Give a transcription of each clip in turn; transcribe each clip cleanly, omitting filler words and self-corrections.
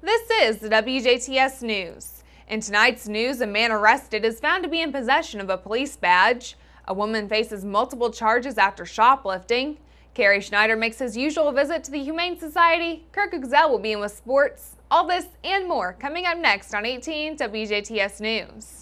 This is the WJTS News. In tonight's news, a man arrested is found to be in possession of a police badge. A woman faces multiple charges after shoplifting. Kerry Schneider makes his usual visit to the Humane Society. Kirk Exell will be in with sports. All this and more coming up next on 18 WJTS News.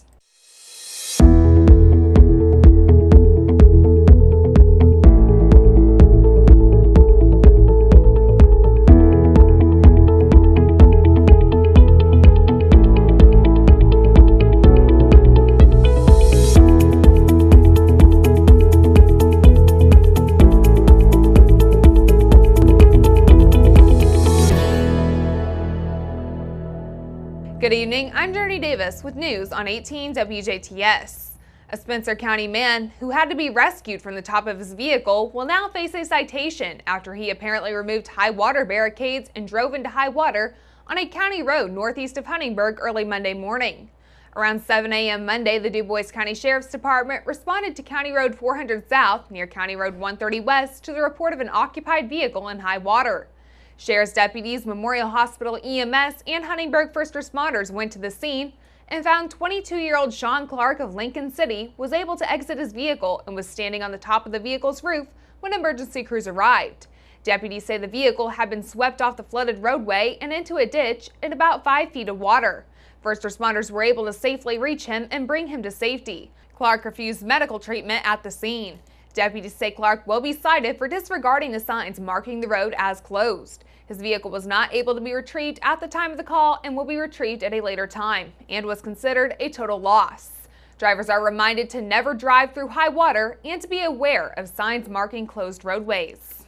Good evening, I'm Jurnee Davis with news on 18 WJTS. A Spencer County man who had to be rescued from the top of his vehicle will now face a citation after he apparently removed high water barricades and drove into high water on a county road northeast of Huntingburg early Monday morning. Around 7 a.m. Monday, the DuBois County Sheriff's Department responded to County Road 400 South near County Road 130 West to the report of an occupied vehicle in high water. Sheriff's deputies, Memorial Hospital EMS, and Huntingburg first responders went to the scene and found 22-year-old Sean Clark of Lincoln City was able to exit his vehicle and was standing on the top of the vehicle's roof when emergency crews arrived. Deputies say the vehicle had been swept off the flooded roadway and into a ditch in about 5 feet of water. First responders were able to safely reach him and bring him to safety. Clark refused medical treatment at the scene. Deputies say Clark will be cited for disregarding the signs marking the road as closed. His vehicle was not able to be retrieved at the time of the call and will be retrieved at a later time and was considered a total loss. Drivers are reminded to never drive through high water and to be aware of signs marking closed roadways.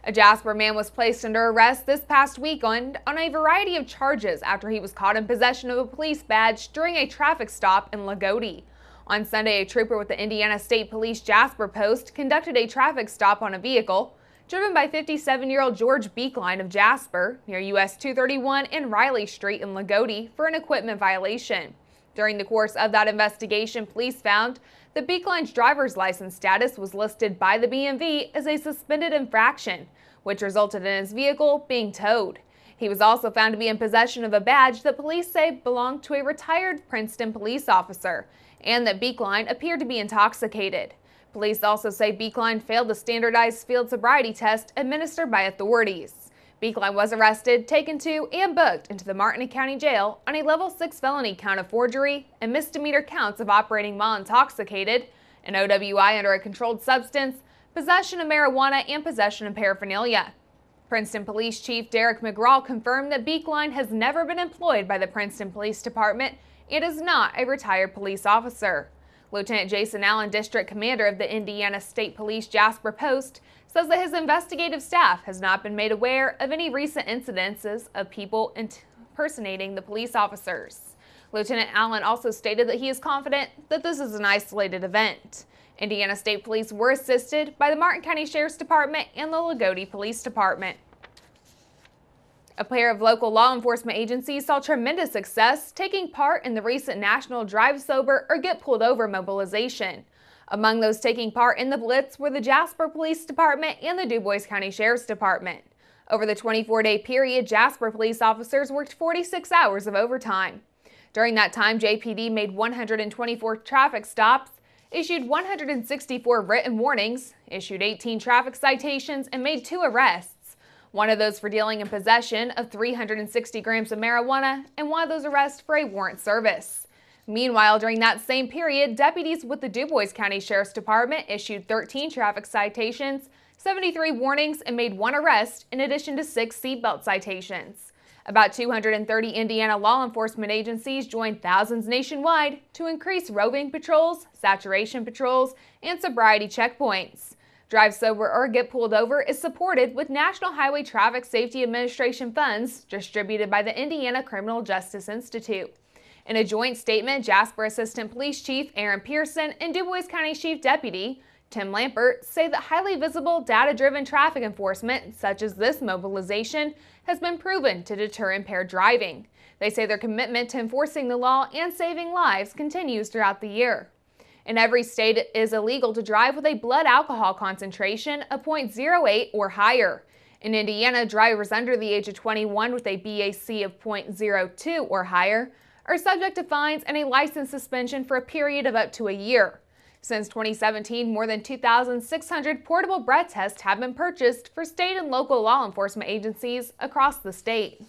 A Jasper man was placed under arrest this past weekend on a variety of charges after he was caught in possession of a police badge during a traffic stop in Lagodi. On Sunday, a trooper with the Indiana State Police Jasper post conducted a traffic stop on a vehicle driven by 57-year-old George Beekline of Jasper near US 231 and Riley Street in Lagodi for an equipment violation. During the course of that investigation, police found that Beekline's driver's license status was listed by the BMV as a suspended infraction, which resulted in his vehicle being towed. He was also found to be in possession of a badge that police say belonged to a retired Princeton police officer, and that Beekline appeared to be intoxicated. Police also say Beekline failed the standardized field sobriety test administered by authorities. Beekline was arrested, taken to, and booked into the Martin County Jail on a level 6 felony count of forgery and misdemeanor counts of operating while intoxicated, an OWI under a controlled substance, possession of marijuana, and possession of paraphernalia. Princeton Police Chief Derek McGraw confirmed that Beekline has never been employed by the Princeton Police Department and is not a retired police officer. Lieutenant Jason Allen, District Commander of the Indiana State Police Jasper Post, says that his investigative staff has not been made aware of any recent incidences of people impersonating the police officers. Lieutenant Allen also stated that he is confident that this is an isolated event. Indiana State Police were assisted by the Martin County Sheriff's Department and the Lagodi Police Department. A pair of local law enforcement agencies saw tremendous success taking part in the recent National Drive Sober or Get Pulled Over mobilization. Among those taking part in the blitz were the Jasper Police Department and the DuBois County Sheriff's Department. Over the 24-day period, Jasper police officers worked 46 hours of overtime. During that time, JPD made 124 traffic stops, issued 164 written warnings, issued 18 traffic citations, and made 2 arrests. One of those for dealing in possession of 360 grams of marijuana, and one of those arrests for a warrant service. Meanwhile, during that same period, deputies with the DuBois County Sheriff's Department issued 13 traffic citations, 73 warnings, and made 1 arrest, in addition to 6 seatbelt citations. About 230 Indiana law enforcement agencies joined thousands nationwide to increase roving patrols, saturation patrols, and sobriety checkpoints. Drive Sober or Get Pulled Over is supported with National Highway Traffic Safety Administration funds distributed by the Indiana Criminal Justice Institute. In a joint statement, Jasper Assistant Police Chief Aaron Pearson and DuBois County Chief Deputy Tim Lampert say that highly visible, data-driven traffic enforcement, such as this mobilization, has been proven to deter impaired driving. They say their commitment to enforcing the law and saving lives continues throughout the year. In every state, it is illegal to drive with a blood alcohol concentration of 0.08 or higher. In Indiana, drivers under the age of 21 with a BAC of .02 or higher are subject to fines and a license suspension for a period of up to a year. Since 2017, more than 2,600 portable breath tests have been purchased for state and local law enforcement agencies across the state.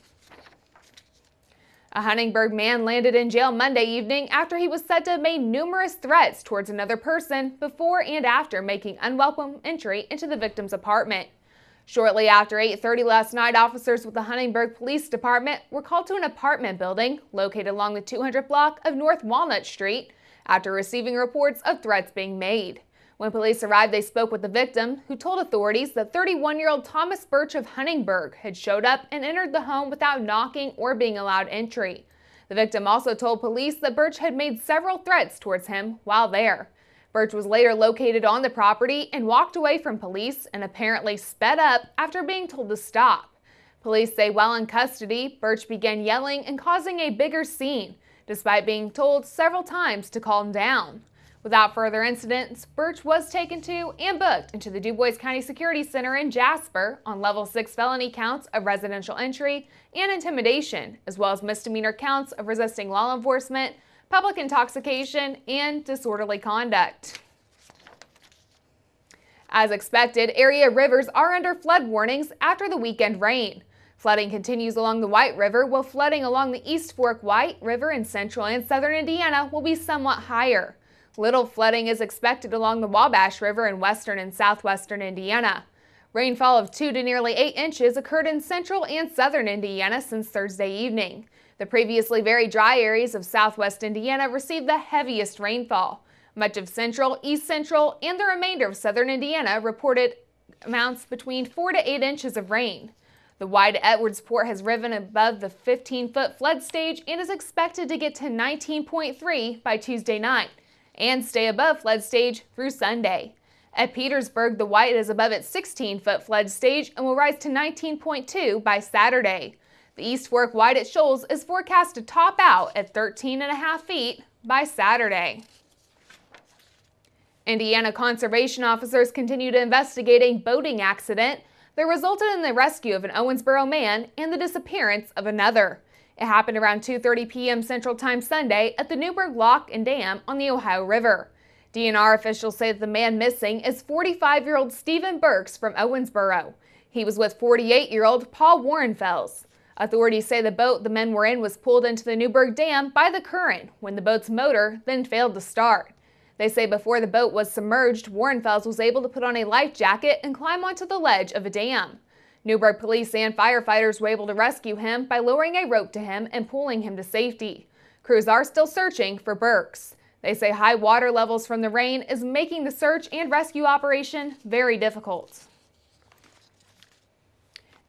A Huntingburg man landed in jail Monday evening after he was said to have made numerous threats towards another person before and after making unwelcome entry into the victim's apartment. Shortly after 8:30 last night, officers with the Huntingburg Police Department were called to an apartment building located along the 200 block of North Walnut Street after receiving reports of threats being made. When police arrived, they spoke with the victim, who told authorities that 31-year-old Thomas Birch of Huntingburg had showed up and entered the home without knocking or being allowed entry. The victim also told police that Birch had made several threats towards him while there. Birch was later located on the property and walked away from police and apparently sped up after being told to stop. Police say while in custody, Birch began yelling and causing a bigger scene, despite being told several times to calm down. Without further incidents, Birch was taken to and booked into the DuBois County Security Center in Jasper on level 6 felony counts of residential entry and intimidation, as well as misdemeanor counts of resisting law enforcement, public intoxication, and disorderly conduct. As expected, area rivers are under flood warnings after the weekend rain. Flooding continues along the White River, while flooding along the East Fork White River in central and southern Indiana will be somewhat higher. Little flooding is expected along the Wabash River in western and southwestern Indiana. Rainfall of 2 to nearly 8 inches occurred in central and southern Indiana since Thursday evening. The previously very dry areas of southwest Indiana received the heaviest rainfall. Much of central, east central, and the remainder of southern Indiana reported amounts between 4 to 8 inches of rain. The wide Edwardsport has risen above the 15-foot flood stage and is expected to get to 19.3 by Tuesday night and stay above flood stage through Sunday. At Petersburg, the White is above its 16-foot flood stage and will rise to 19.2 by Saturday. The East Fork White at Shoals is forecast to top out at 13.5 feet by Saturday. Indiana conservation officers continue to investigate a boating accident that resulted in the rescue of an Owensboro man and the disappearance of another. It happened around 2:30 p.m. Central Time Sunday at the Newburgh Lock and Dam on the Ohio River. DNR officials say that the man missing is 45-year-old Stephen Burks from Owensboro. He was with 48-year-old Paul Warrenfels. Authorities say the boat the men were in was pulled into the Newburgh Dam by the current when the boat's motor then failed to start. They say before the boat was submerged, Warrenfels was able to put on a life jacket and climb onto the ledge of a dam. Newburgh police and firefighters were able to rescue him by lowering a rope to him and pulling him to safety. Crews are still searching for Burks. They say high water levels from the rain is making the search and rescue operation very difficult.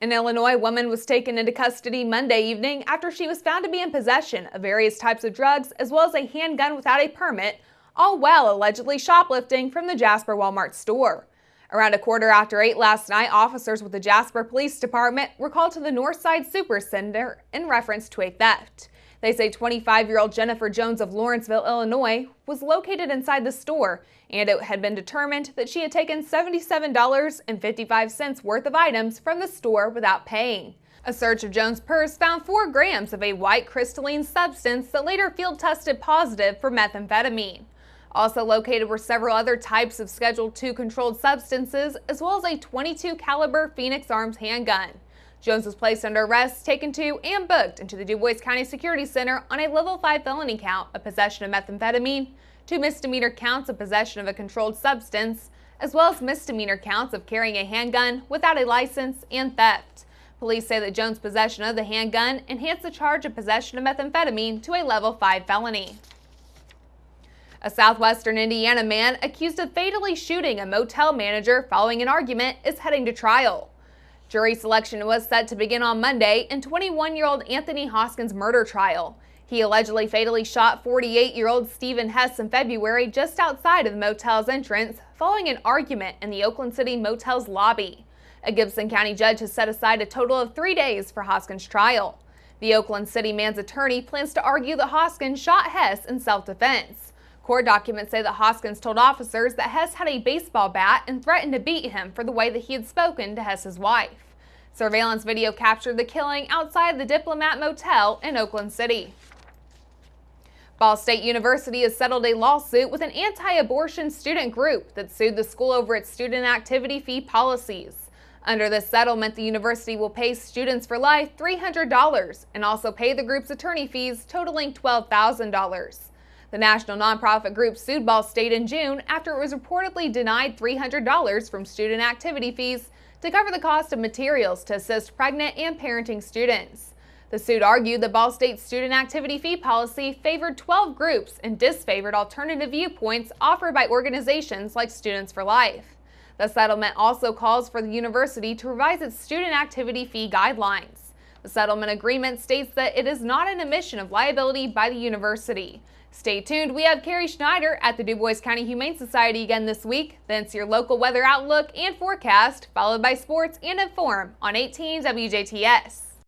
An Illinois woman was taken into custody Monday evening after she was found to be in possession of various types of drugs as well as a handgun without a permit, all while allegedly shoplifting from the Jasper Walmart store. Around 8:15 last night, officers with the Jasper Police Department were called to the Northside Super Center in reference to a theft. They say 25-year-old Jennifer Jones of Lawrenceville, Illinois, was located inside the store, and it had been determined that she had taken $77.55 worth of items from the store without paying. A search of Jones' purse found 4 grams of a white crystalline substance that later field tested positive for methamphetamine. Also located were several other types of Schedule II controlled substances, as well as a .22 caliber Phoenix Arms handgun. Jones was placed under arrest, taken to, and booked into the DuBois County Security Center on a level 5 felony count of possession of methamphetamine, 2 misdemeanor counts of possession of a controlled substance, as well as misdemeanor counts of carrying a handgun without a license and theft. Police say that Jones' possession of the handgun enhanced the charge of possession of methamphetamine to a level 5 felony. A southwestern Indiana man accused of fatally shooting a motel manager following an argument is heading to trial. Jury selection was set to begin on Monday in 21-year-old Anthony Hoskins' murder trial. He allegedly fatally shot 48-year-old Stephen Hess in February just outside of the motel's entrance following an argument in the Oakland City motel's lobby. A Gibson County judge has set aside a total of 3 days for Hoskins' trial. The Oakland City man's attorney plans to argue that Hoskins shot Hess in self-defense. Court documents say that Hoskins told officers that Hess had a baseball bat and threatened to beat him for the way that he had spoken to Hess's wife. Surveillance video captured the killing outside the Diplomat Motel in Oakland City. Ball State University has settled a lawsuit with an anti-abortion student group that sued the school over its student activity fee policies. Under this settlement, the university will pay Students for Life $300 and also pay the group's attorney fees totaling $12,000. The national nonprofit group sued Ball State in June after it was reportedly denied $300 from student activity fees to cover the cost of materials to assist pregnant and parenting students. The suit argued that Ball State's student activity fee policy favored 12 groups and disfavored alternative viewpoints offered by organizations like Students for Life. The settlement also calls for the university to revise its student activity fee guidelines. The settlement agreement states that it is not an admission of liability by the university. Stay tuned, we have Carrie Schneider at the Du Bois County Humane Society again this week. Then it's your local weather outlook and forecast, followed by sports and Inform on 18 WJTS.